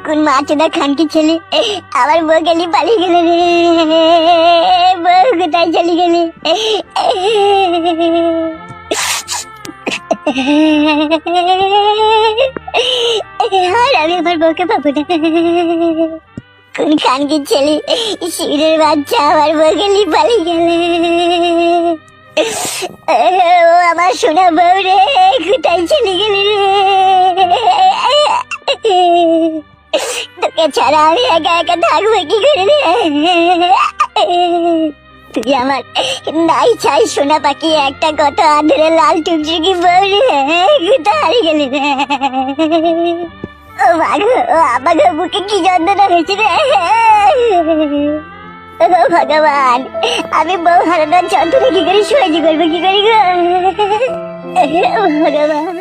কোন মাছটা খানকি ছেলে আমার বউ গেলি পালিয়ে গেল রে। বউ কোথায় চলে গেলে? আর আমি আমার বউকে পাবো না। কোন খানকি ছেলে শিবিরের বাচ্চা আমার বউ গেলি পালিয়ে গেলে। ও আমার সোনা বউ রে, কোথায় চলে গেলি রে? তোকে ছাড়া আমি একা একা থাকবো কি করে রে? তুই আমার নাই চাই সোনা পাখি একটা কত আদরে লাল টুকটুকি বউ রে, কোথায় হারিয়ে গেলি রে? ও মাগো, ও আমাকে বুকে কি যন্ত্রণা হয়েছে রে। ও ভগবান, আমি বউ হারানোর যন্ত্রণা কি করে সহ্য করবো কি করি গো ভগবান।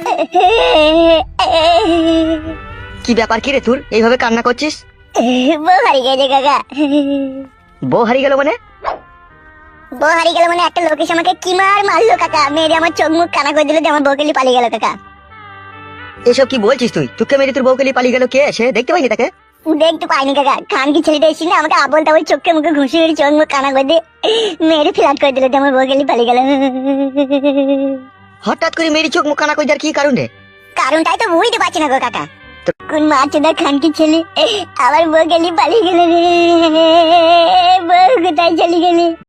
কি ব্যাপার, কি রে তোর এইভাবে কান্না করছিস? বউ হারিয়ে গেছে কাকা। বউ হারিয়ে গেল মানে? বউ হারিয়ে গেল মানে একটা লোক এসে আমাকে কি মারলো কাকা, মেরে আমার চোখ মুখ কানা করে দিল যে আমার বউকে নিয়ে পালিয়ে গেল কাকা। এসব কি বলছিস তুই? তোকে মেরে তোর বউকে নিয়ে পালিয়ে গেল কে? সে দেখতে পাইনি তাকে? দেখতে পাইনি কাকা, খানকি ছেলেটা এসেছিল আমাকে আবল তাবল চোখে মুখে ঘুষি মেরে চোখ মুখ কানা করে দিয়ে মেরে ফ্ল্যাট করে দিল যে আমার বউকে নিয়ে পালিয়ে গেল। হঠাৎ করে মেরি চোখ মুখ কানা করে যার কি কারণ রে? কারণটাই তো বুঝতে পারছি না গো কাকা। কোন মাছটা খানকি ছেলে আমার বউ গেলি পালিয়ে গেল রে। বউ কোথায় চলে গেলে?